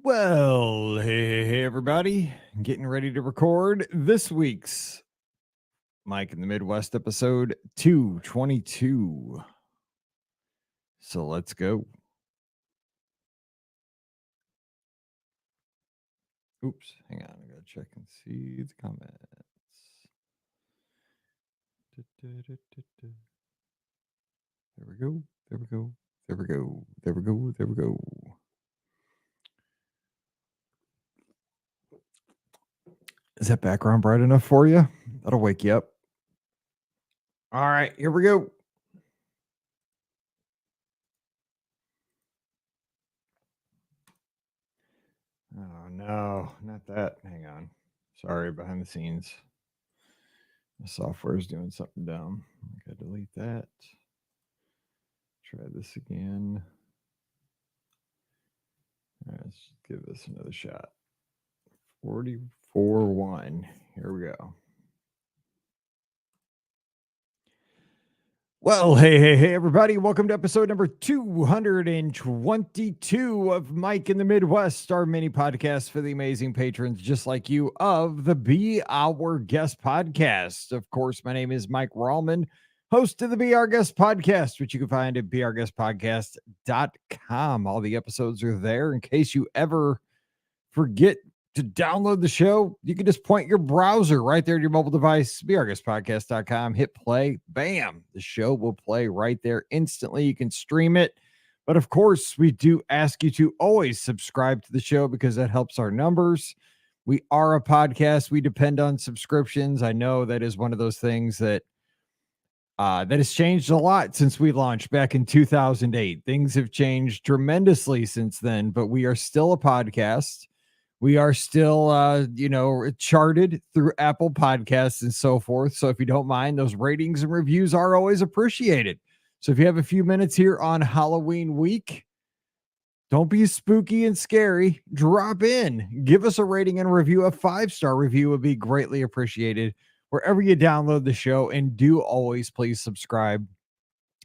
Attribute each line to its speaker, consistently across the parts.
Speaker 1: Well, hey, everybody. Getting ready to record this week's Mike in the Midwest episode 222. So let's go. Oops, hang on. I gotta check and see the comments. There we go. There we go. There we go. There we go. There we go. Is that background bright enough for you? That'll wake you up. All right, here we go. Oh, no, not that. Hang on. Sorry, behind the scenes. The software is doing something dumb. I gotta delete that. Try this again. All right, let's give this another shot. 44-1. Here we go. Well, hey, everybody. Welcome to episode number 222 of Mike in the Midwest, our mini podcast for the amazing patrons just like you of the Be Our Guest podcast. Of course, my name is Mike Rallman, host of the Be Our Guest podcast, which you can find at beourguestpodcast.com. All the episodes are there in case you ever forget to download the show. You can just point your browser right there to your mobile device, beourguestpodcast.com, hit play, bam, the show will play right there instantly. You can stream it. But of course, we do ask you to always subscribe to the show because that helps our numbers. We are a podcast. We depend on subscriptions. I know that is one of those things that has changed a lot since we launched back in 2008. Things have changed tremendously since then, but we are still a podcast. We are still, charted through Apple Podcasts and so forth. So if you don't mind, those ratings and reviews are always appreciated. So if you have a few minutes here on Halloween week, don't be spooky and scary. Drop in, give us a rating and review. A 5-star review would be greatly appreciated wherever you download the show. And do always please subscribe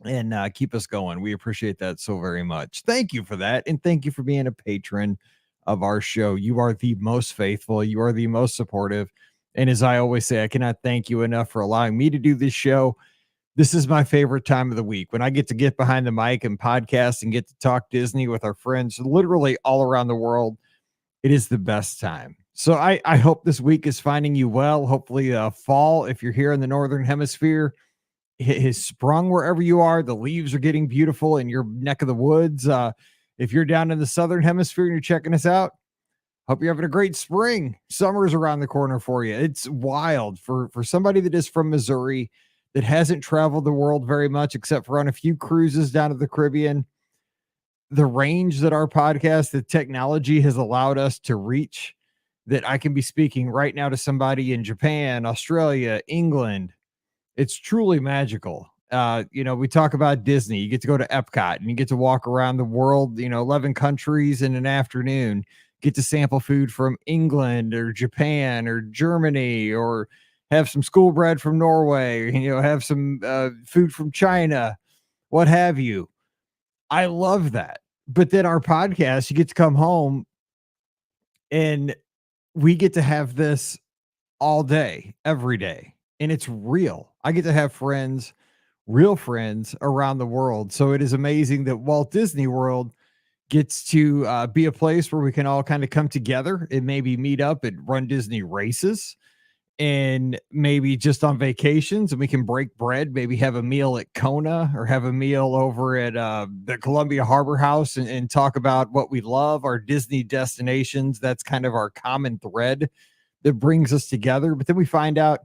Speaker 1: and keep us going. We appreciate that so very much. Thank you for that. And thank you for being a patron of our show. You are the most faithful. You are the most supportive. And as I always say, I cannot thank you enough for allowing me to do this show. This is my favorite time of the week when I get to get behind the mic and podcast and get to talk Disney with our friends literally all around the world. It is the best time. So I hope this week is finding you well. Hopefully fall, if you're here in the Northern Hemisphere, has sprung wherever you are. The leaves are getting beautiful in your neck of the woods. If you're down in the Southern Hemisphere and you're checking us out, hope you're having a great spring. Summer's around the corner for you. It's wild for somebody that is from Missouri that hasn't traveled the world very much except for on a few cruises down to the Caribbean. The range that our podcast, the technology has allowed us to reach, that I can be speaking right now to somebody in Japan, Australia, England. It's truly magical. We talk about Disney. You get to go to Epcot and you get to walk around the world, 11 countries in an afternoon, get to sample food from England or Japan or Germany, or have some school bread from Norway, have some food from China, what have you. I love that. But then our podcast, you get to come home and we get to have this all day, every day. And it's real. I get to have friends, real friends around the world. So it is amazing that Walt Disney World gets to be a place where we can all kind of come together and maybe meet up and run Disney races, and maybe just on vacations, and we can break bread, maybe have a meal at Kona or have a meal over at the Columbia Harbor House, and talk about what we love, our Disney destinations. That's kind of our common thread that brings us together. But then we find out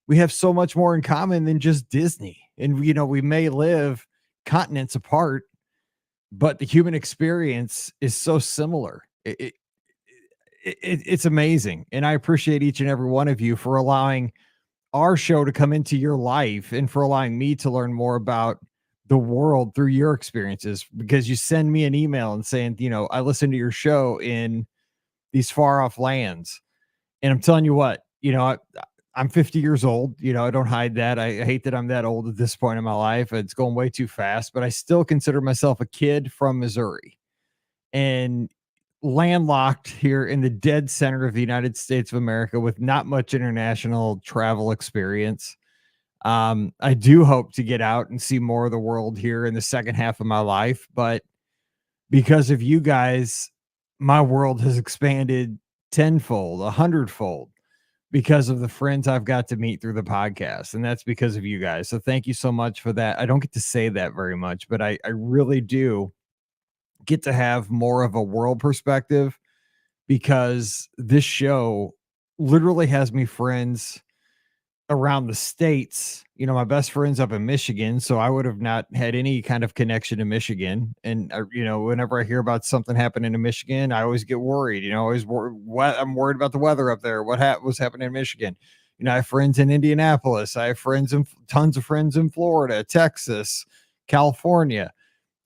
Speaker 1: we have so much more in common than just Disney. And, we may live continents apart, but the human experience is so similar. It's amazing. And I appreciate each and every one of you for allowing our show to come into your life and for allowing me to learn more about the world through your experiences, because you send me an email and saying, I listened to your show in these far off lands. And I'm telling you what, I'm 50 years old. I don't hide that. I hate that I'm that old at this point in my life. It's going way too fast, but I still consider myself a kid from Missouri. And landlocked here in the dead center of the United States of America with not much international travel experience. I do hope to get out and see more of the world here in the second half of my life, but because of you guys, my world has expanded tenfold, a hundredfold because of the friends I've got to meet through the podcast. And that's because of you guys. So thank you so much for that. I don't get to say that very much, but I really do get to have more of a world perspective because this show literally has me friends around the states. You know, my best friend's up in Michigan, so I would have not had any kind of connection to Michigan. And you know, whenever I hear about something happening in Michigan, I always get worried. You know, I'm worried about the weather up there. Was happening in Michigan? You know, I have friends in Indianapolis. I have friends in tons of friends in Florida, Texas, California.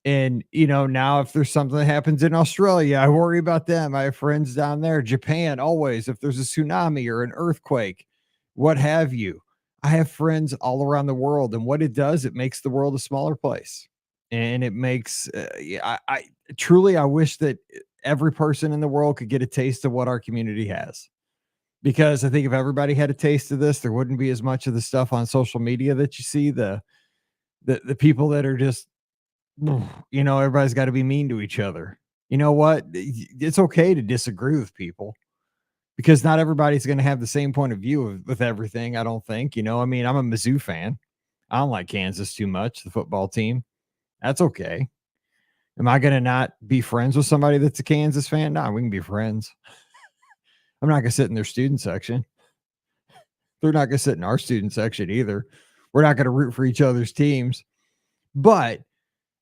Speaker 1: And, you know, now if there's something that happens in Australia, I worry about them. I have friends down there, Japan, always. If there's a tsunami or an earthquake, what have you, I have friends all around the world. And what it does, it makes the world a smaller place. And it makes, yeah, I truly, I wish that every person in the world could get a taste of what our community has. Because I think if everybody had a taste of this, there wouldn't be as much of the stuff on social media that you see, the people that are just, you know, everybody's got to be mean to each other. You know what? It's okay to disagree with people because not everybody's going to have the same point of view with everything. I don't think, you know, I mean, I'm a Mizzou fan. I don't like Kansas too much, the football team. That's okay. Am I going to not be friends with somebody that's a Kansas fan? No, we can be friends. I'm not going to sit in their student section. They're not going to sit in our student section either. We're not going to root for each other's teams, but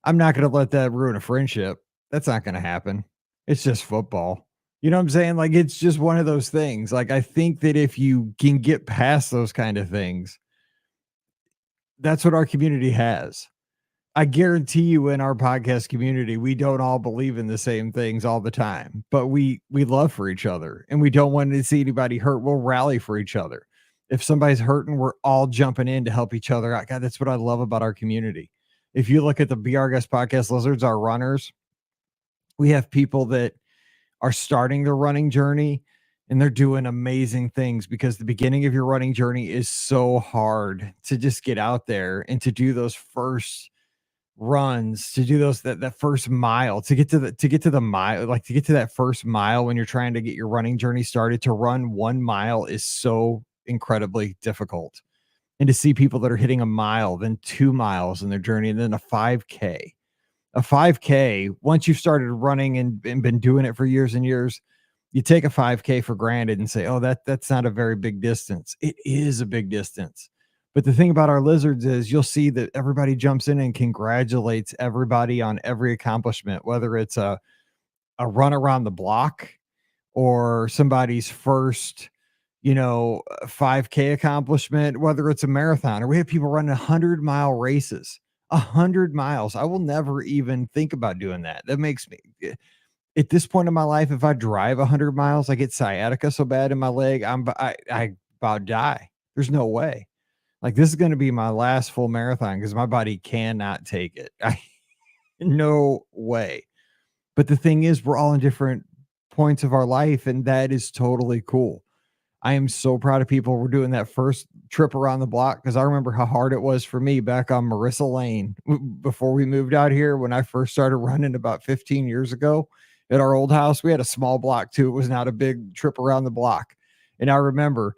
Speaker 1: I'm not going to let that ruin a friendship. That's not going to happen. It's just football. You know what I'm saying? Like, it's just one of those things. Like, I think that if you can get past those kind of things, that's what our community has. I guarantee you in our podcast community, we don't all believe in the same things all the time, but we love for each other and we don't want to see anybody hurt. We'll rally for each other. If somebody's hurting, we're all jumping in to help each other out. God, that's what I love about our community. If you look at the Be Our Guest podcast lizards, our runners, we have people that are starting their running journey and they're doing amazing things because the beginning of your running journey is so hard to just get out there and to do those first runs, to do those that first mile, to get to the mile, like to get to that first mile when you're trying to get your running journey started. To run 1 mile is so incredibly difficult. And to see people that are hitting a mile, then 2 miles in their journey, and then a 5K. A 5K, once you've started running and been doing it for years and years, you take a 5K for granted and say, oh, that's not a very big distance. It is a big distance. But the thing about our lizards is you'll see that everybody jumps in and congratulates everybody on every accomplishment, whether it's a run around the block or somebody's first, you know, 5K accomplishment, whether it's a marathon or we have people running 100-mile races, 100 miles. I will never even think about doing that. That makes me, at this point in my life, if I drive 100 miles, I get sciatica so bad in my leg, I about die. There's no way. Like, this is going to be my last full marathon because my body cannot take it. No way. But the thing is, we're all in different points of our life, and that is totally cool. I am so proud of people. We're doing that first trip around the block because I remember how hard it was for me back on Marissa Lane before we moved out here. When I first started running about 15 years ago at our old house, we had a small block too. It was not a big trip around the block. And I remember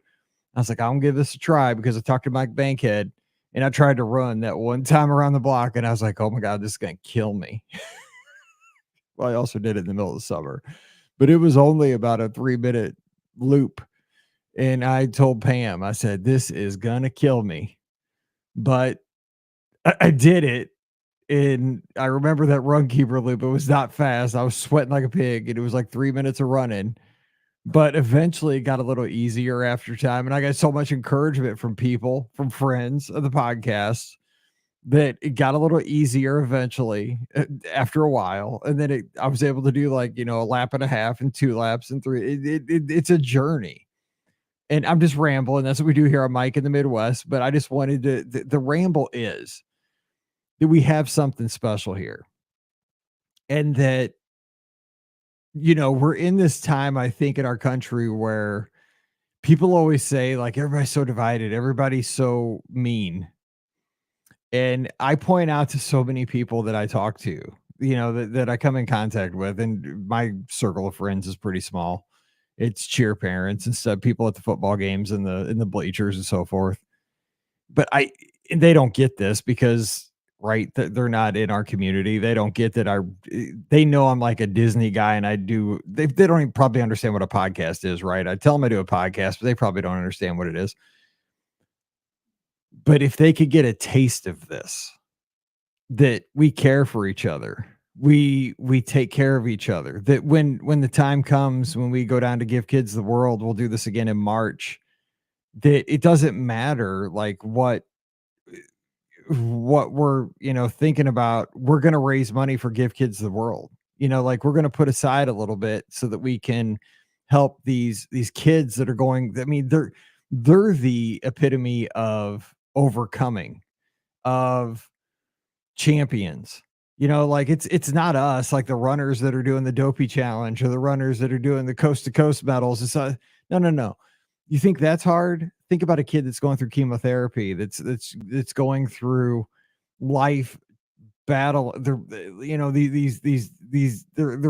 Speaker 1: I was like, I'm gonna give this a try because I talked to Mike Bankhead and I tried to run that one time around the block and I was like, oh my God, this is gonna kill me. Well, I also did it in the middle of the summer, but it was only about a 3-minute loop. And I told Pam, I said, this is gonna kill me. But I did it. And I remember that run keeper loop. It was not fast. I was sweating like a pig, and it was like 3 minutes of running. But eventually it got a little easier after time. And I got so much encouragement from people, from friends of the podcast, that it got a little easier eventually after a while. And then I was able to do like, you know, a lap and a half and 2 laps and 3. It's a journey. And I'm just rambling. That's what we do here on Mike in the Midwest. But I just wanted to, the ramble is that we have something special here. And that we're in this time, I think, in our country where people always say, like, everybody's so divided, everybody's so mean. And I point out to so many people that I talk to, that I come in contact with, and my circle of friends is pretty small. It's cheer parents and stuff, people at the football games and the bleachers and so forth. But and they don't get this because, right, they're not in our community. They don't get that they know I'm like a Disney guy, and they don't even probably understand what a podcast is, right? I tell them I do a podcast, but they probably don't understand what it is. But if they could get a taste of this, that we care for each other, we take care of each other, that when the time comes when we go down to Give Kids the World, we'll do this again in March, that it doesn't matter like what we're, thinking about. We're going to raise money for Give Kids the World. Like, we're going to put aside a little bit so that we can help these kids that are going. I mean, they're the epitome of overcoming, of champions. Like, it's not us, like the runners that are doing the dopey challenge or the runners that are doing the coast to coast medals. It's no, no, no. You think that's hard? Think about a kid that's going through chemotherapy, that's going through life battle. They're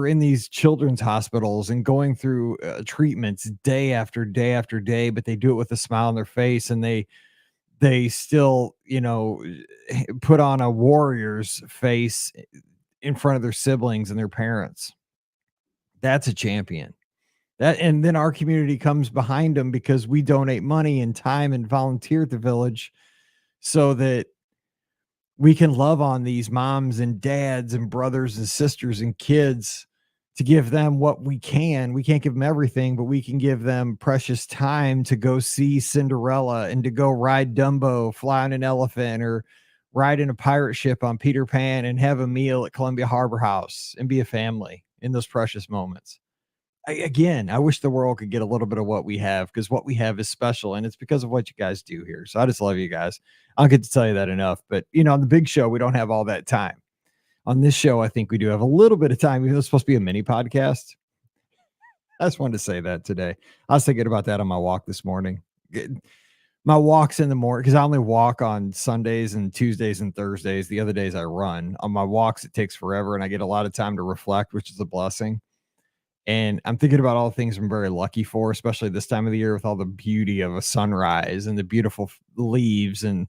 Speaker 1: in these children's hospitals and going through treatments day after day after day, but they do it with a smile on their face, and they still, put on a warrior's face in front of their siblings and their parents. That's a champion. And then our community comes behind them because we donate money and time and volunteer at the village so that we can love on these moms and dads and brothers and sisters and kids, to give them what we can. We can't give them everything, but we can give them precious time to go see Cinderella and to go ride Dumbo, fly on an elephant, or ride in a pirate ship on Peter Pan and have a meal at Columbia Harbor House and be a family in those precious moments. I wish the world could get a little bit of what we have, because what we have is special, and it's because of what you guys do here. So I just love you guys. I don't get to tell you that enough, but on the big show, we don't have all that time. On this show, I think we do have a little bit of time, even though it's supposed to be a mini podcast. I just wanted to say that today. I was thinking about that on my walk this morning. My walks in the morning, because I only walk on Sundays and Tuesdays and Thursdays. The other days I run. On my walks, it takes forever, and I get a lot of time to reflect, which is a blessing. And I'm thinking about all the things I'm very lucky for, especially this time of the year, with all the beauty of a sunrise and the beautiful leaves and,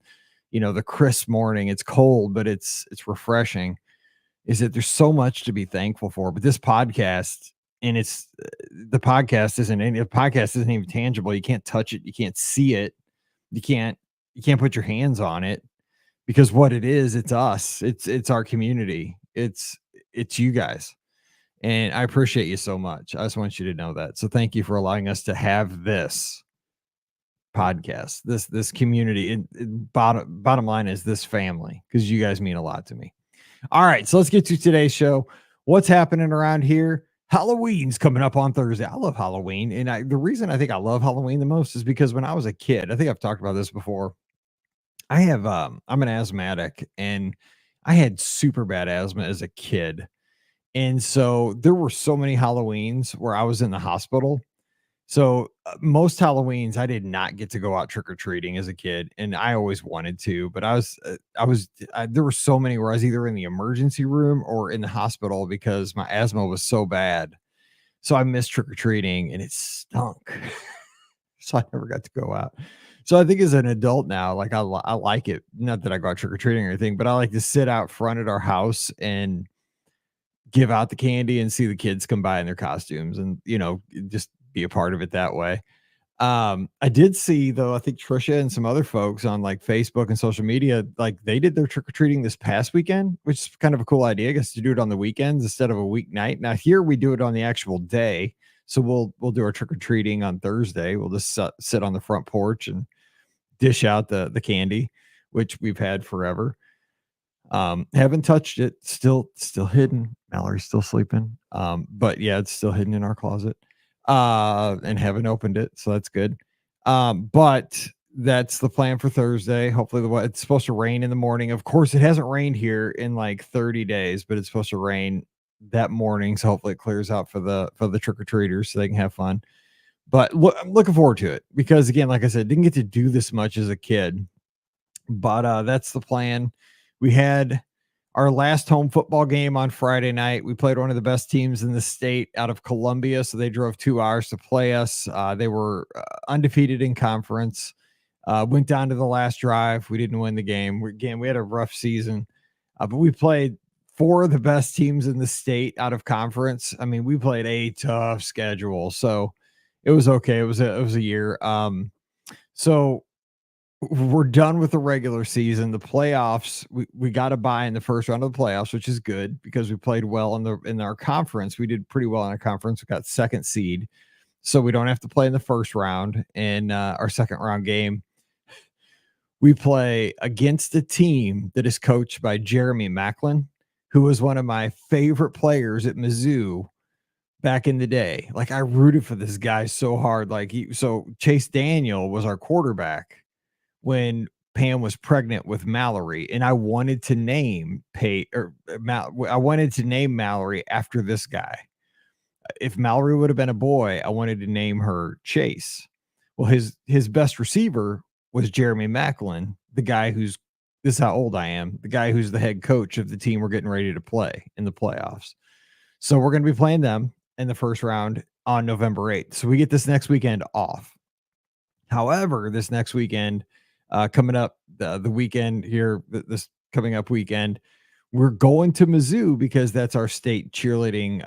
Speaker 1: the crisp morning. It's cold, but it's refreshing. Is that there's so much to be thankful for. But this podcast, and the podcast isn't even tangible. You can't touch it. You can't see it. You can't put your hands on it, because what it is, it's us. It's our community. It's you guys. And I appreciate you so much. I just want you to know that. So thank you for allowing us to have this podcast, this community. Bottom line is this family, because you guys mean a lot to me. All right, so let's get to today's show. What's happening around here? Halloween's coming up on Thursday. I love Halloween. And the reason I think I love Halloween the most is because when I was a kid, I think I've talked about this before. I'm an asthmatic, and I had super bad asthma as a kid. And so there were so many Halloweens where I was in the hospital. So most Halloweens, I did not get to go out trick or treating as a kid, and I always wanted to. But there were so many where I was either in the emergency room or in the hospital because my asthma was so bad. So I missed trick or treating, and it stunk. So I never got to go out. So I think as an adult now, like I like it. Not that I go out trick or treating or anything, but I like to sit out front at our house and give out the candy and see the kids come by in their costumes, and just be a part of it that way. I did see, though, I think Trisha and some other folks on like Facebook and social media, like they did their trick-or-treating this past weekend, which is kind of a cool idea, I guess, to do it on the weekends instead of a weeknight. Now here we do it on the actual day. So we'll do our trick-or-treating on Thursday. We'll just sit on the front porch and dish out the candy, which we've had forever. Haven't touched it. Still hidden. Mallory's still sleeping. But yeah, it's still hidden in our closet. And haven't opened it, so that's good. But that's the plan for Thursday. Hopefully it's supposed to rain in the morning. Of course, it hasn't rained here in like 30 days, but it's supposed to rain that morning. So hopefully it clears out for the trick-or-treaters so they can have fun. But look, I'm looking forward to it because, again, like I said, didn't get to do this much as a kid, but that's the plan. We had our last home football game on Friday night. We played one of the best teams in the state out of Columbia, so they drove 2 hours to play us. They were undefeated in conference. Went down to the last drive. We didn't win the game. We had a rough season, but we played 4 of the best teams in the state out of conference. I mean, we played a tough schedule, so it was okay. It was a year. So we're done with the regular season. The playoffs, we got to buy in the first round of the playoffs, which is good because we played well in our conference. We did pretty well in our conference. We got second seed, so we don't have to play in the first round. In our second round game, we play against a team that is coached by Jeremy Macklin, who was one of my favorite players at Mizzou back in the day. Like, I rooted for this guy so hard. So Chase Daniel was our quarterback when Pam was pregnant with Mallory, and I wanted to name Mallory after this guy. If Mallory would have been a boy, I wanted to name her Chase. Well, his best receiver was Jeremy Macklin, the guy this is how old I am, the guy who's the head coach of the team we're getting ready to play in the playoffs. So we're going to be playing them in the first round on November 8th. So we get this next weekend off. However, this next weekend, coming up, the weekend here, this coming up weekend, we're going to Mizzou because that's our state cheerleading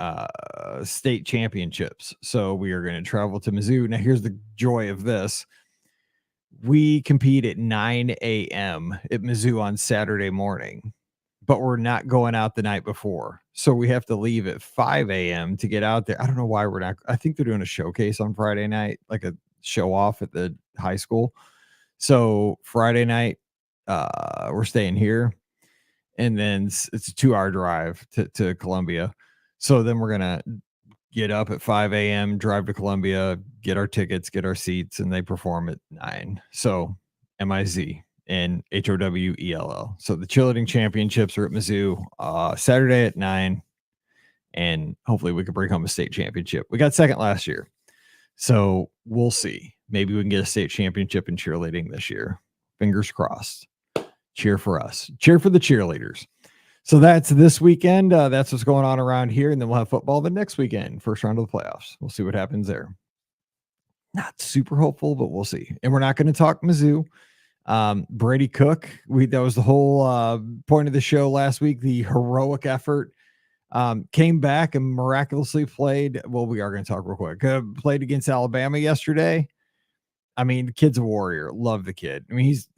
Speaker 1: state championships. So we are going to travel to Mizzou. Now, here's the joy of this. We compete at 9 a.m. at Mizzou on Saturday morning, but we're not going out the night before. So we have to leave at 5 a.m. to get out there. I don't know why we're not. I think they're doing a showcase on Friday night, like a show off at the high school. So Friday night, we're staying here, and then it's a 2-hour drive to Columbia. So then we're going to get up at 5 a.m., drive to Columbia, get our tickets, get our seats, and they perform at 9. So MIZ and HOWELL. So the cheerleading championships are at Mizzou Saturday at 9, and hopefully we can bring home a state championship. We got second last year, so we'll see. Maybe we can get a state championship in cheerleading this year. Fingers crossed. Cheer for us. Cheer for the cheerleaders. So that's this weekend. That's what's going on around here. And then we'll have football the next weekend, first round of the playoffs. We'll see what happens there. Not super hopeful, but we'll see. And we're not going to talk Mizzou. Brady Cook, that was the whole point of the show last week, the heroic effort. Came back and miraculously played. Well, we are going to talk real quick. Played against Alabama yesterday. I mean, the kid's a warrior. Love the kid. I mean, he's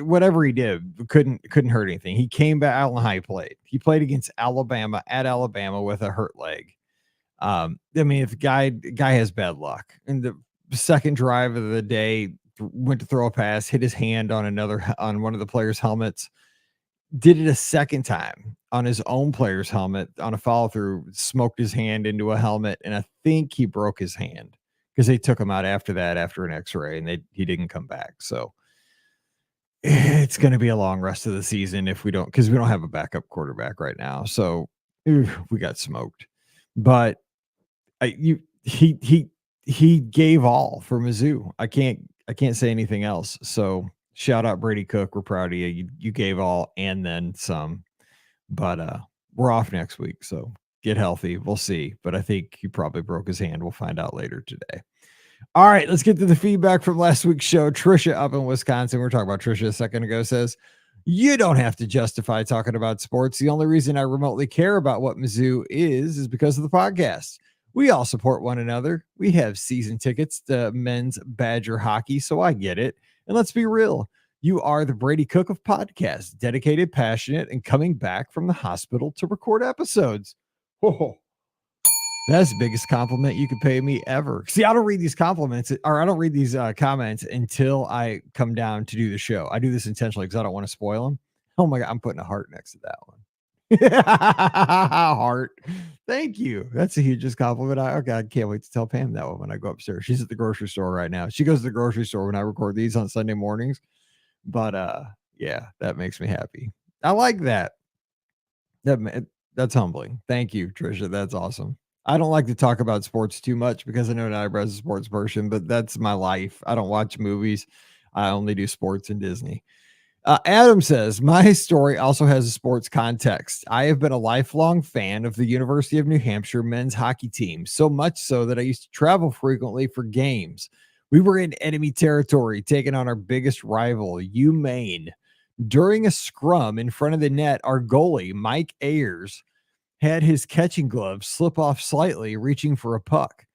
Speaker 1: whatever he did couldn't hurt anything. He came back. I don't know how he played. He played against Alabama at Alabama with a hurt leg. I mean, if the guy has bad luck. And the second drive of the day, went to throw a pass, hit his hand on one of the players' helmets. Did it a second time on his own player's helmet on a follow through. Smoked his hand into a helmet, and I think he broke his hand, because they took him out after an x-ray, and he didn't come back. So it's going to be a long rest of the season because we don't have a backup quarterback right now. So we got smoked, but he gave all for Mizzou. I can't say anything else. So shout out Brady Cook. We're proud of you. You gave all and then some, but we're off next week. So get healthy. We'll see. But I think he probably broke his hand. We'll find out later today. All right, let's get to the feedback from last week's show. Trisha up in Wisconsin. We were talking about Trisha a second ago. Says, you don't have to justify talking about sports. The only reason I remotely care about what Mizzou is because of the podcast. We all support one another. We have season tickets to men's Badger hockey, so I get it. And let's be real. You are the Brady Cook of podcasts, dedicated, passionate, and coming back from the hospital to record episodes. Oh, that's the biggest compliment you could pay me ever. See, I don't read these compliments, or I don't read these comments until I come down to do the show. I do this intentionally because I don't want to spoil them. Oh my God, I'm putting a heart next to that one. Heart. Thank you. That's the hugest compliment. I can't wait to tell Pam that one when I go upstairs. She's at the grocery store right now. She goes to the grocery store when I record these on Sunday mornings. But yeah, that makes me happy. I like that. That's humbling. Thank you, Trisha. That's awesome. I don't like to talk about sports too much because I know not everybody's a sports person, but that's my life. I don't watch movies. I only do sports and Disney. Adam says, my story also has a sports context. I have been a lifelong fan of the University of New Hampshire men's hockey team, so much so that I used to travel frequently for games. We were in enemy territory, taking on our biggest rival, UMaine. During a scrum in front of the net, our goalie, Mike Ayers, had his catching glove slip off slightly, reaching for a puck.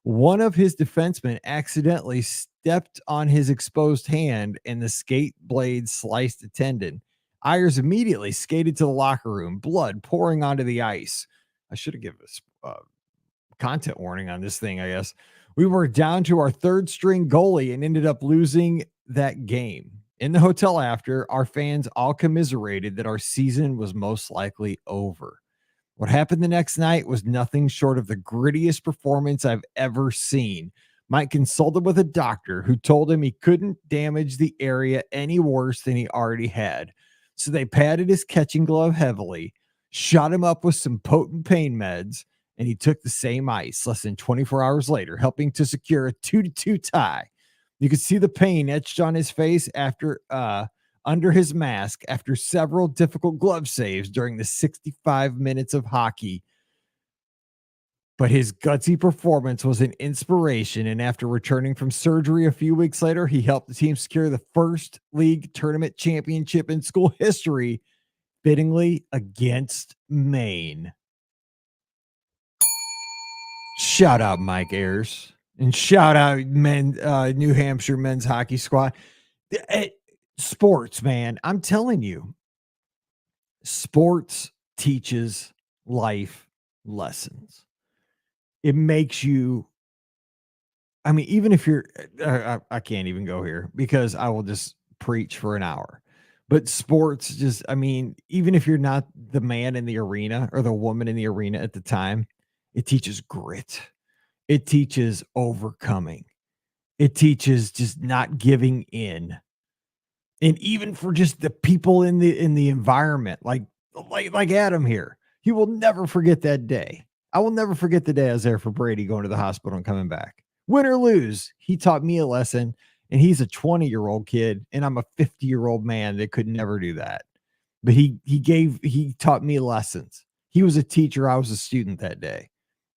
Speaker 1: One of his defensemen accidentally stepped on his exposed hand and the skate blade sliced a tendon. Ayers immediately skated to the locker room, blood pouring onto the ice. I should have given a content warning on this thing, I guess. We were down to our third string goalie and ended up losing that game. In the hotel after, our fans all commiserated that our season was most likely over. What happened the next night was nothing short of the grittiest performance I've ever seen. Mike consulted with a doctor who told him he couldn't damage the area any worse than he already had. So they patted his catching glove heavily, shot him up with some potent pain meds, and he took the same ice less than 24 hours later, helping to secure a 2-2 tie. You could see the pain etched on his face after under his mask after several difficult glove saves during the 65 minutes of hockey. But his gutsy performance was an inspiration, and after returning from surgery a few weeks later, he helped the team secure the first league tournament championship in school history, fittingly against Maine. Shout out Mike Ayers, and shout out New Hampshire men's hockey squad. Sports, man, I'm telling you, sports teaches life lessons. It makes you, I mean, even if you're, I can't even go here because I will just preach for an hour. But sports just, I mean, even if you're not the man in the arena or the woman in the arena at the time, it teaches grit. It teaches overcoming. It teaches just not giving in. And even for just the people in the environment, like Adam here, he will never forget that day. I will never forget the day I was there for Brady going to the hospital and coming back. Win or lose, he taught me a lesson, and he's a 20-year-old kid, and I'm a 50-year-old man that could never do that. But he taught me lessons. He was a teacher, I was a student that day.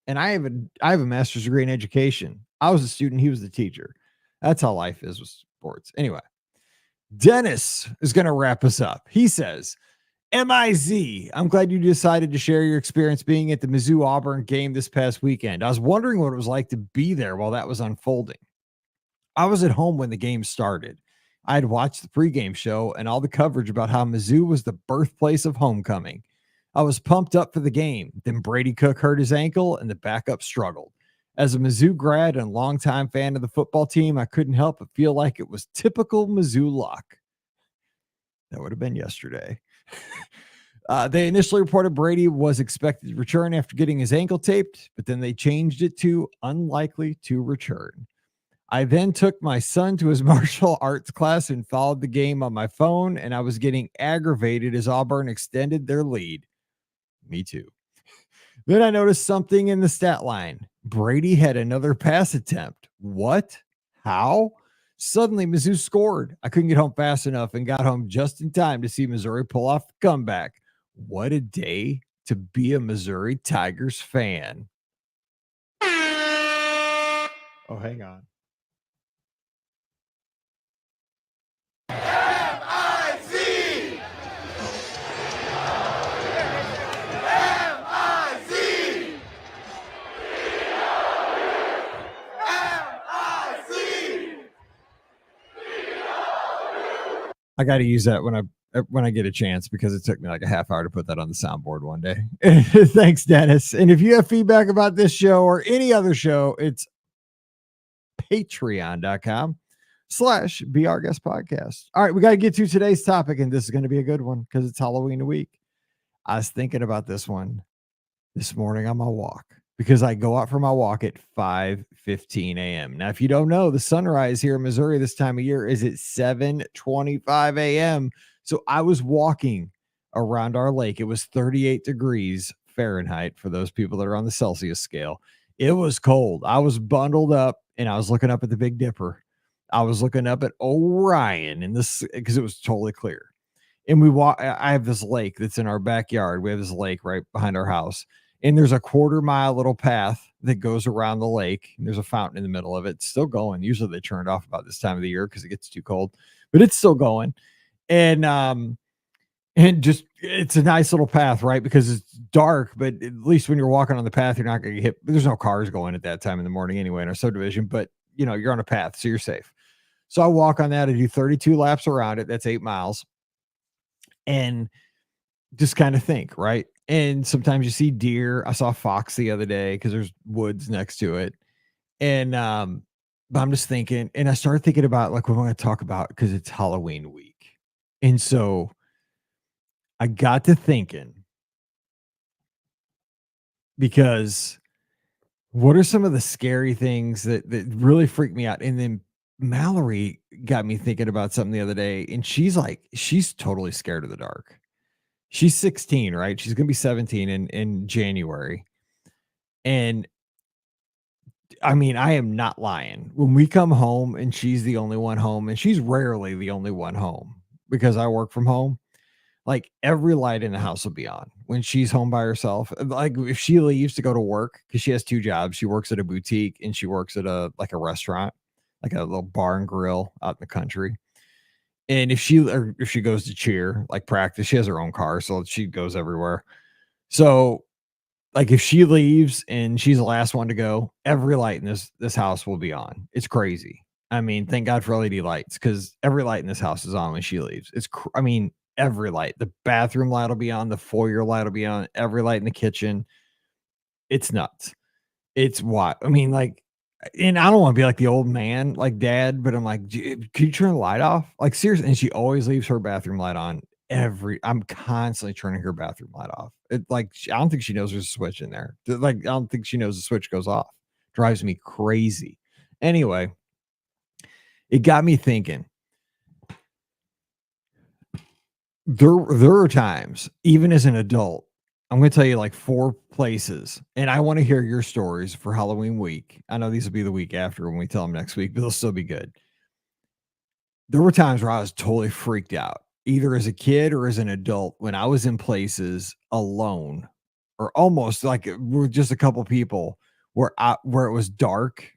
Speaker 1: And I have a master's degree in education. I was a student, he was the teacher. That's how life is with sports. Anyway, Dennis is going to wrap us up. He says, MIZ, I'm glad you decided to share your experience being at the Mizzou Auburn game this past weekend. I was wondering what it was like to be there while that was unfolding. I was at home when the game started. I had watched the pregame show and all the coverage about how Mizzou was the birthplace of homecoming. I was pumped up for the game. Then Brady Cook hurt his ankle and the backup struggled. As a Mizzou grad and longtime fan of the football team, I couldn't help but feel like it was typical Mizzou luck. That would have been yesterday. They initially reported Brady was expected to return after getting his ankle taped, but then they changed it to unlikely to return. I then took my son to his martial arts class and followed the game on my phone, and I was getting aggravated as Auburn extended their lead. Me too. Then I noticed something in the stat line. Brady had another pass attempt. What? How? Suddenly, Mizzou scored. I couldn't get home fast enough and got home just in time to see Missouri pull off the comeback. What a day to be a Missouri Tigers fan. Oh, hang on. I got to use that when I get a chance because it took me like a half hour to put that on the soundboard one day. Thanks, Dennis. And if you have feedback about this show or any other show, it's patreon.com/Be Our Guest Podcast. All right, we got to get to today's topic, and this is going to be a good one because it's Halloween week. I was thinking about this one this morning on my walk because I go out for my walk at 5:15 a.m. Now, if you don't know, the sunrise here in Missouri this time of year is at 7:25 a.m. So I was walking around our lake. It was 38 degrees Fahrenheit for those people that are on the Celsius scale. It was cold. I was bundled up and I was looking up at the Big Dipper. I was looking up at Orion in this because it was totally clear. And we walk. I have this lake that's in our backyard. We have this lake right behind our house, and there's a 1/4 mile little path that goes around the lake. And there's a fountain in the middle of it. It's still going. Usually they turn it off about this time of the year because it gets too cold, but it's still going. And just it's a nice little path, right? Because it's dark, but at least when you're walking on the path, you're not going to get hit. There's no cars going at that time in the morning anyway in our subdivision, but you're on a path, so you're safe. So I walk on that. I do 32 laps around it. That's 8 miles. And just kind of think, right? And sometimes you see deer. I saw a fox the other day because there's woods next to it. And but I'm just thinking, and I started thinking about like what I'm going to talk about because it's Halloween week. And so I got to thinking because what are some of the scary things that really freak me out? And then Mallory got me thinking about something the other day, and she's totally scared of the dark. She's 16, right? She's gonna be 17 in January. And I mean, I am not lying. When we come home and she's the only one home, and she's rarely the only one home because I work from home. Like every light in the house will be on when she's home by herself. Like if she leaves to go to work, because she has 2 jobs. She works at a boutique and she works at a restaurant, like a little bar and grill out in the country. And if she goes to cheer, like practice, she has her own car, so she goes everywhere. So like if she leaves and she's the last one to go, every light in this house will be on. It's crazy. I mean, thank God for LED lights because every light in this house is on when she leaves. I mean, every light. The bathroom light will be on, the foyer light will be on, every light in the kitchen. It's nuts. It's what I mean, like, and I don't want to be like the old man, like dad, but I'm like, could you turn the light off? Like seriously, and she always leaves her bathroom light on. I'm constantly turning her bathroom light off. I don't think she knows there's a switch in there. Like, I don't think she knows the switch goes off. Drives me crazy. Anyway, it got me thinking. There are times, even as an adult, I'm going to tell you like 4 places, and I want to hear your stories for Halloween week. I know these will be the week after when we tell them next week, but they'll still be good. There were times where I was totally freaked out, either as a kid or as an adult, when I was in places alone or almost like with just a couple people where it was dark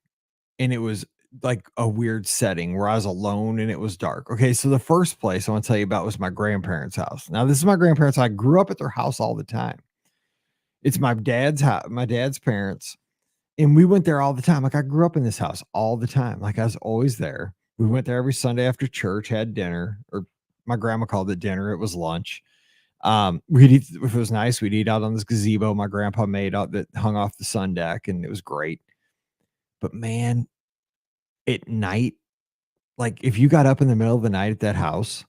Speaker 1: and it was like a weird setting where I was alone and it was dark. Okay, so the first place I want to tell you about was my grandparents' house. Now, this is my grandparents. I grew up at their house all the time. It's my dad's house, my dad's parents, and we went there all the time. Like I grew up in this house all the time. Like I was always there. We went there every Sunday after church, had dinner, or my grandma called it dinner. It was lunch. We'd eat if it was nice. We'd eat out on this gazebo my grandpa made out that hung off the sun deck, and it was great. But man, at night, like if you got up in the middle of the night at that house,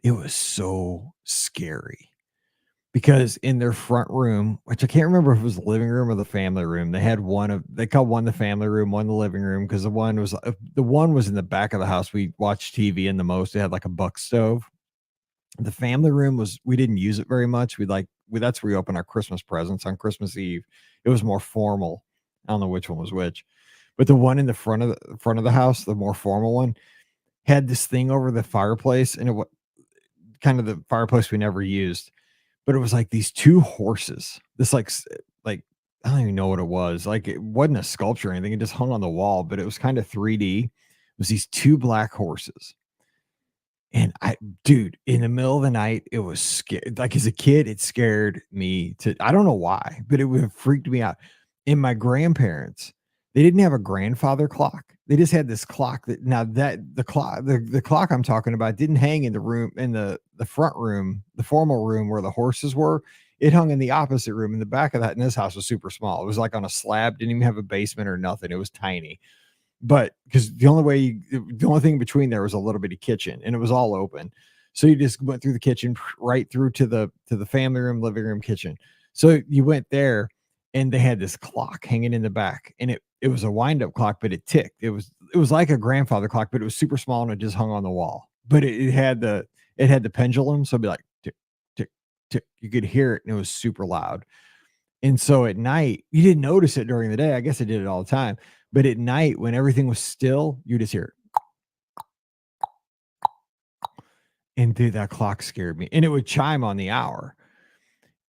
Speaker 1: it was so scary because in their front room, which I can't remember if it was the living room or the family room, they called one the family room, one the living room, because the one was in the back of the house. We watched TV in the most. It had like a buck stove. The family room we didn't use it very much. That's where we opened our Christmas presents on Christmas Eve. It was more formal. I don't know which one was which, but the one in the front of the house, the more formal one, had this thing over the fireplace, and it was kind of the fireplace we never used, but it was like these 2 horses. This like I don't even know what it was. Like it wasn't a sculpture or anything. It just hung on the wall, but it was kind of 3D. It was these 2 black horses. And dude, in the middle of the night, it was scared. Like as a kid, it scared me I don't know why, but it would have freaked me out. And my grandparents, they didn't have a grandfather clock. They just had this clock the clock I'm talking about didn't hang in the room, in the front room, the formal room where the horses were. It hung in the opposite room in the back of that. And this house was super small. It was like on a slab, didn't even have a basement or nothing. It was tiny. But because the only thing between there was a little bitty kitchen and it was all open. So you just went through the kitchen right through to the family room, living room, kitchen. So you went there and they had this clock hanging in the back, and it was a wind-up clock, but it ticked. It was like a grandfather clock, but it was super small and it just hung on the wall. But it had the pendulum. So it'd be like tick, tick, You could hear it and it was super loud. And so at night, you didn't notice it during the day. I guess I did it all the time. But at night, when everything was still, you just hear it. And dude, that clock scared me. And it would chime on the hour.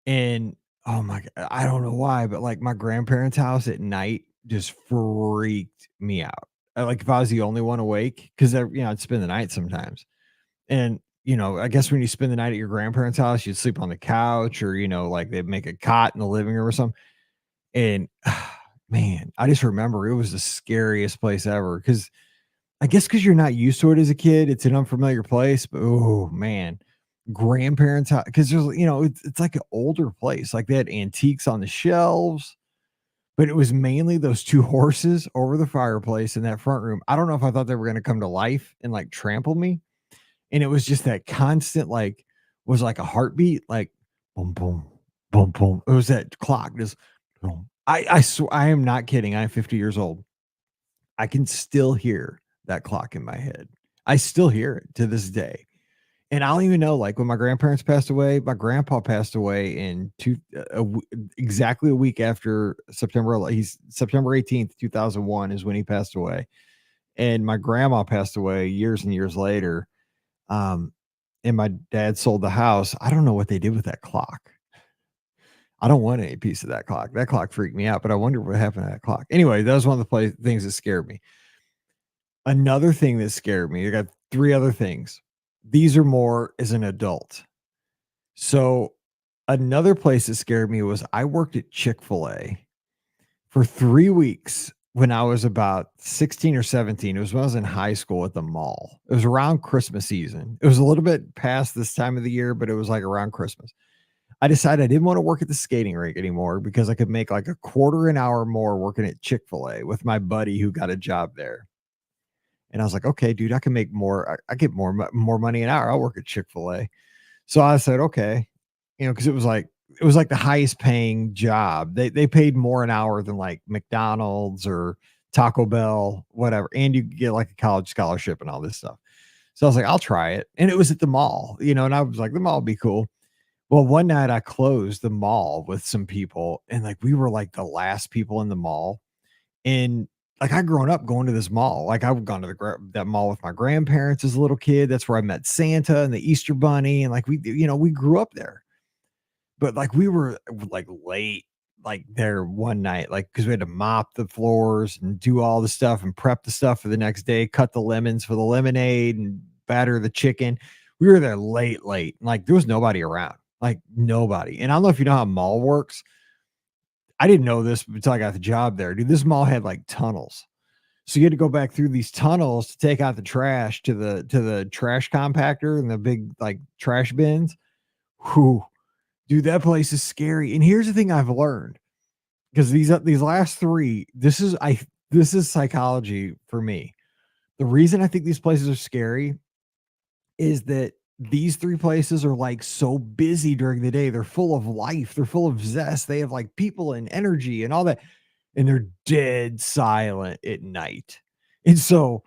Speaker 1: And oh my God, I don't know why, but like my grandparents' house at night just freaked me out. Like if I was the only one awake, because I'd spend the night sometimes. And I guess when you spend the night at your grandparents' house, you'd sleep on the couch or, like they'd make a cot in the living room or something. And man, I just remember it was the scariest place ever because I guess because you're not used to it as a kid, it's an unfamiliar place. But oh man, grandparents' house because it's like an older place. Like they had antiques on the shelves, but it was mainly those two horses over the fireplace in that front room. I don't know if I thought they were going to come to life and like trample me. And it was just that constant, like, was like a heartbeat, like boom, boom, boom, boom. It was that clock just boom. I swear, I am not kidding. I'm 50 years old. I can still hear that clock in my head. I still hear it to this day. And I don't even know, like when my grandparents passed away, my grandpa passed away in exactly a week after he's September 18th, 2001 is when he passed away. And my grandma passed away years and years later. Um, and my dad sold the house. I don't know what they did with that clock. I don't want any piece of that clock. That clock freaked me out, but I wonder what happened to that clock. Anyway, that was one of the things that scared me. Another thing that scared me, I got three other things. These are more as an adult. So another place that scared me was I worked at Chick-fil-A for 3 weeks when I was about 16 or 17. It was when I was in high school at the mall. It was around Christmas season. It was a little bit past this time of the year, but it was like around Christmas. I decided I didn't want to work at the skating rink anymore because I could make like a quarter an hour more working at Chick-fil-A with my buddy who got a job there. And I was like, okay, dude, I can make more. I get more money an hour. I'll work at Chick-fil-A. So I said, okay, because it was like the highest paying job. They paid more an hour than like McDonald's or Taco Bell, whatever. And you get like a college scholarship and all this stuff. So I was like, I'll try it. And it was at the mall, and I was like, the mall would be cool. Well, one night I closed the mall with some people and like we were like the last people in the mall. And like I grown up going to this mall. Like I've gone to that mall with my grandparents as a little kid. That's where I met Santa and the Easter Bunny. And like we grew up there. But like we were like late, like there one night, like because we had to mop the floors and do all the stuff and prep the stuff for the next day, cut the lemons for the lemonade and batter the chicken. We were there late, late. Like there was nobody around, like nobody. And I don't know if you know how a mall works. I didn't know this until I got the job there. Dude, this mall had like tunnels. So you had to go back through these tunnels to take out the trash to the trash compactor and the big like trash bins. Whew. Dude, that place is scary. And here's the thing I've learned because these last three, this is psychology for me. The reason I think these places are scary is that these three places are like so busy during the day. They're full of life, they're full of zest. They have like people and energy and all that, and they're dead silent at night. And so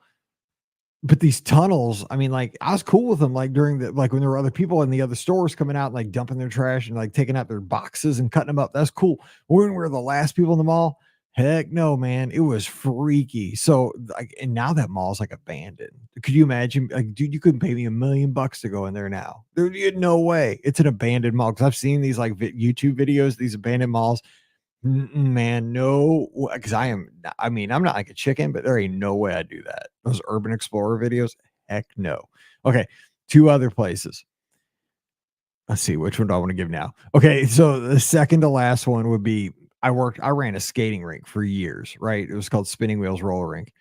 Speaker 1: but these tunnels, I mean, like I was cool with them, like during when there were other people in the other stores coming out, like dumping their trash and like taking out their boxes and cutting them up. That's cool. When we were the last people in the mall, heck no, man, it was freaky. So like, and now that mall's like abandoned. Could you imagine? Like, dude, you couldn't pay me $1,000,000 to go in there now. There's no way. It's an abandoned mall because I've seen these like YouTube videos, these abandoned malls. Man, no, because I mean, I'm not like a chicken, but there ain't no way I do that. Those Urban Explorer videos, heck no. Okay, two other places. Let's see, which one do I want to give now? Okay, so the second to last one would be I ran a skating rink for years, right? It was called Spinning Wheels Roller Rink.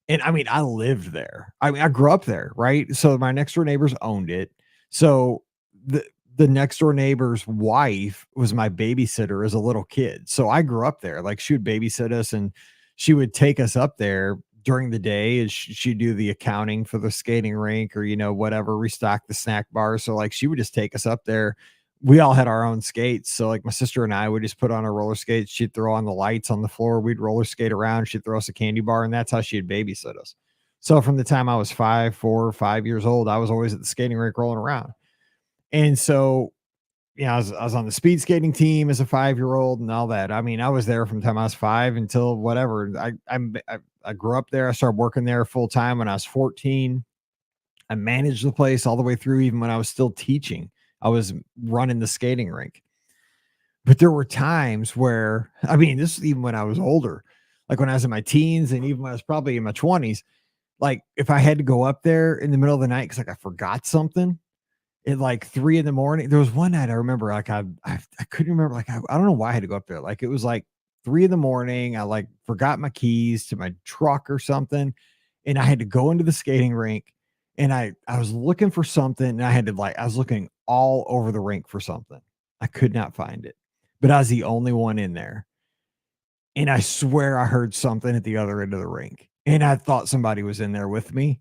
Speaker 1: And I mean, I lived there. I mean, I grew up there, right? So my next door neighbors owned it. So the the next door neighbor's wife was my babysitter as a little kid. So I grew up there. Like she would babysit us and she would take us up there during the day and she'd do the accounting for the skating rink or, whatever, restock the snack bar. So like she would just take us up there. We all had our own skates. So like my sister and I would just put on our roller skates. She'd throw on the lights on the floor. We'd roller skate around. She'd throw us a candy bar. And that's how she'd babysit us. So from the time I was 5, 4, 5 years old, I was always at the skating rink rolling around. And so I was on the speed skating team as a 5-year-old and all that. I mean, I was there from the time I was 5 until whatever. I grew up there. I started working there full time when I was 14. I managed the place all the way through, even when I was still teaching. I was running the skating rink. But there were times where, I mean, this is even when I was older, like when I was in my teens and even when I was probably in my 20s, like if I had to go up there in the middle of the night because like I forgot something at like 3 in the morning. There was one night I remember, like I couldn't remember, like I don't know why I had to go up there. Like it was like 3 in the morning. I like forgot my keys to my truck or something, and I had to go into the skating rink, and I was looking for something, and I had to like I was looking all over the rink for something. I could not find it, but I was the only one in there, and I swear I heard something at the other end of the rink, and I thought somebody was in there with me,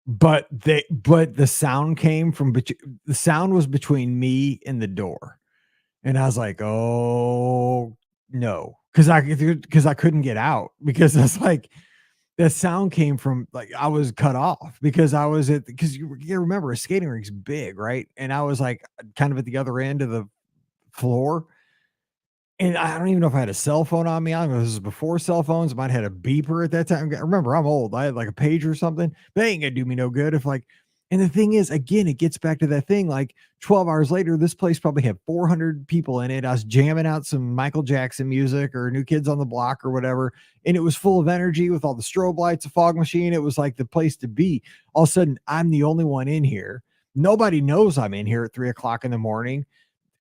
Speaker 1: but the sound came from the sound was between me and the door, and I was like, "Oh, no," because I couldn't get out because that's like the sound came from like I was cut off because I was at because you remember a skating rink's big, right? And I was like kind of at the other end of the floor, and I don't even know if I had a cell phone on me. I don't know if this was before cell phones. I might have had a beeper at that time. Remember, I'm old. I had like a pager or something. That ain't gonna do me no good if like. And the thing is, again, it gets back to that thing. Like 12 hours later, this place probably had 400 people in it. I was jamming out some Michael Jackson music or New Kids on the Block or whatever, and it was full of energy with all the strobe lights, a fog machine. It was like the place to be. All of a sudden, I'm the only one in here. Nobody knows I'm in here at 3 o'clock in the morning.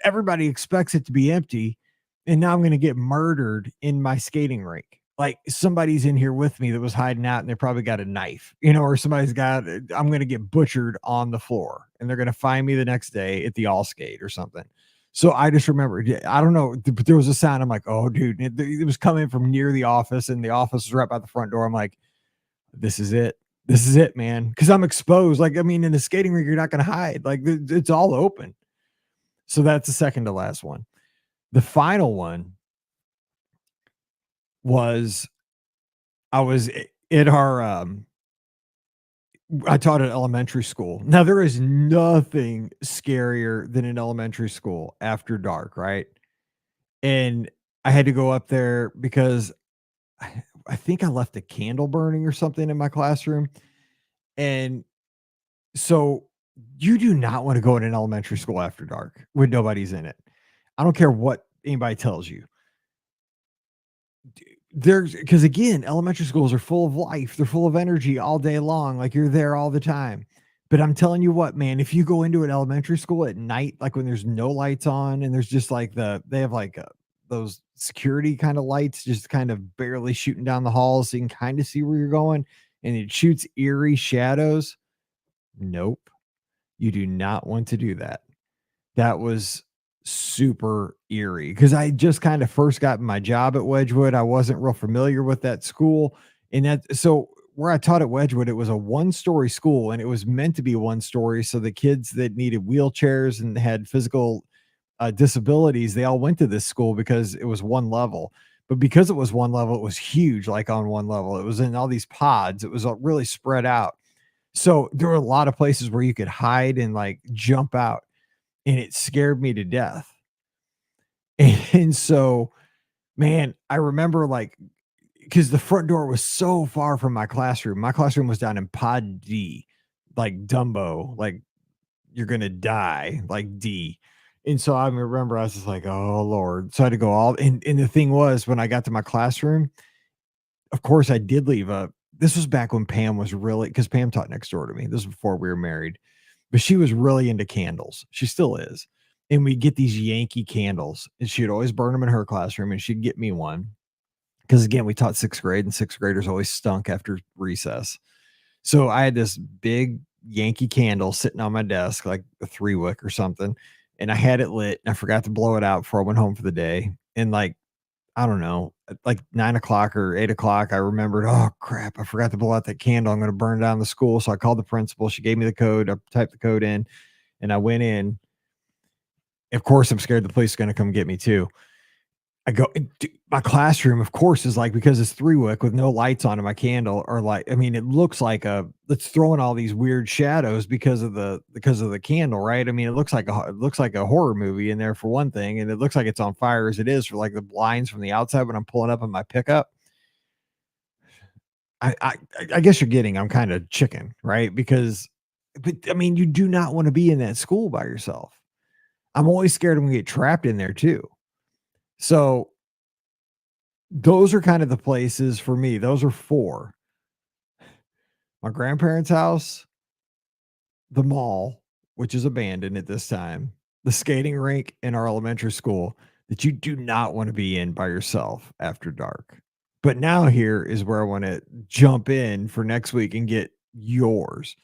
Speaker 1: Everybody expects it to be empty, and now I'm going to get murdered in my skating rink. Like somebody's in here with me that was hiding out, and they probably got a knife, or somebody's got. I'm going to get butchered on the floor, and they're going to find me the next day at the all skate or something. So I just remember, I don't know, but there was a sound. I'm like, oh, dude, it was coming from near the office, and the office was right by the front door. I'm like, this is it. This is it, man. Because I'm exposed. Like, I mean, in the skating rink, you're not going to hide. Like, it's all open. So that's the second to last one. The final one was I was at our I taught at elementary school. Now there is nothing scarier than an elementary school after dark, right? And I had to go up there because I think I left a candle burning or something in my classroom. And so you do not want to go in an elementary school after dark when nobody's in it. I don't care what anybody tells you. There's because again, elementary schools are full of life. They're full of energy all day long. Like you're there all the time. But I'm telling you what, man, if you go into an elementary school at night, like when there's no lights on and there's just like they have like those security kind of lights just kind of barely shooting down the halls so you can kind of see where you're going, and it shoots eerie shadows. Nope. You do not want to do that. That was super eerie because I just kind of first got my job at Wedgwood. I wasn't real familiar with that school. And that, so where I taught at Wedgwood, it was a 1-story school, and it was meant to be 1-story. So the kids that needed wheelchairs and had physical disabilities, they all went to this school because it was one level. But because it was one level, it was huge, like on one level. It was in all these pods. It was really spread out. So there were a lot of places where you could hide and like jump out, and it scared me to death. And so, man, I remember like because the front door was so far from my classroom. My classroom was down in Pod D, like Dumbo, like you're gonna die, like D. And so I remember I was just like, oh Lord. So I had to go all and the thing was when I got to my classroom, of course I did leave a this was back when Pam was really because Pam taught next door to me. This was before we were married, but she was really into candles. She still is. And we get these Yankee candles, and she'd always burn them in her classroom, and she'd get me one. Because again, we taught sixth grade, and sixth graders always stunk after recess. So I had this big Yankee candle sitting on my desk, like a 3-wick or something. And I had it lit, and I forgot to blow it out before I went home for the day. And like, I don't know, at like 9 o'clock or 8 o'clock, I remembered, oh crap, I forgot to blow out that candle. I'm going to burn down the school. So I called the principal. She gave me the code. I typed the code in, and I went in. Of course, I'm scared the police are going to come get me too. I go, my classroom, of course, is like, because it's 3-wick with no lights on in my candle, or like, I mean, it looks like that's throwing all these weird shadows because of the candle, right? I mean, it looks like a horror movie in there for one thing, and it looks like it's on fire as it is for like the blinds from the outside when I'm pulling up in my pickup. I I, I guess you're getting I'm kind of chicken, right? Because, but I mean, you do not want to be in that school by yourself. I'm always scared I'm gonna get trapped in there too. So those are kind of the places for me. Those are four: my grandparents' house, the mall, which is abandoned at this time, the skating rink in our elementary school that you do not want to be in by yourself after dark. But now here is where I want to jump in for next week and get yours.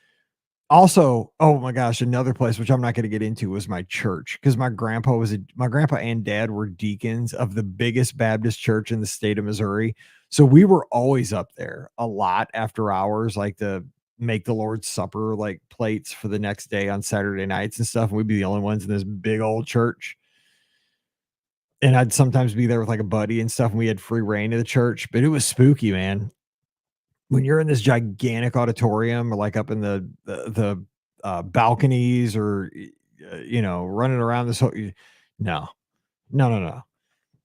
Speaker 1: Also, oh my gosh, another place which I'm not going to get into was my church, because my grandpa and dad were deacons of the biggest Baptist church in the state of Missouri. So we were always up there a lot after hours, like to make the Lord's Supper, like plates for the next day on Saturday nights and stuff. And we'd be the only ones in this big old church. And I'd sometimes be there with like a buddy and stuff, and we had free reign of the church, but it was spooky, man. When you're in this gigantic auditorium or like up in the balconies or running around this whole no, no.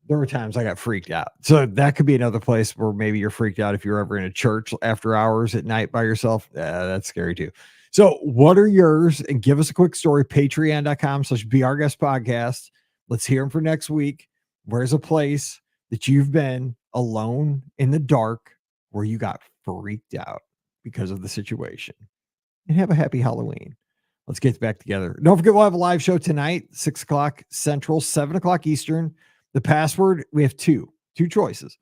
Speaker 1: There were times I got freaked out. So that could be another place where maybe you're freaked out if you're ever in a church after hours at night by yourself. That's scary too. So what are yours? And give us a quick story. Patreon.com/Be Our Guest Podcast. Let's hear them for next week. Where's a place that you've been alone in the dark where you got freaked out because of the situation? And have a happy Halloween. Let's get back together. Don't forget, we'll have a live show tonight, 6 o'clock Central, 7 o'clock Eastern. The password, we have two choices.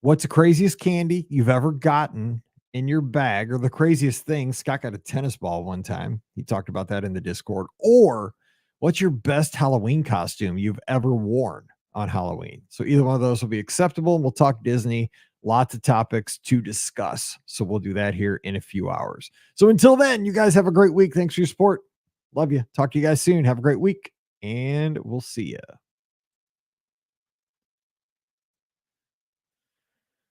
Speaker 1: What's the craziest candy you've ever gotten in your bag, or the craziest thing? Scott got a tennis ball one time. He talked about that in the Discord. Or what's your best Halloween costume you've ever worn on Halloween? So either one of those will be acceptable, and we'll talk Disney. Lots of topics to discuss. So we'll do that here in a few hours. So until then, you guys have a great week. Thanks for your support. Love you. Talk to you guys soon. Have a great week, and we'll see you.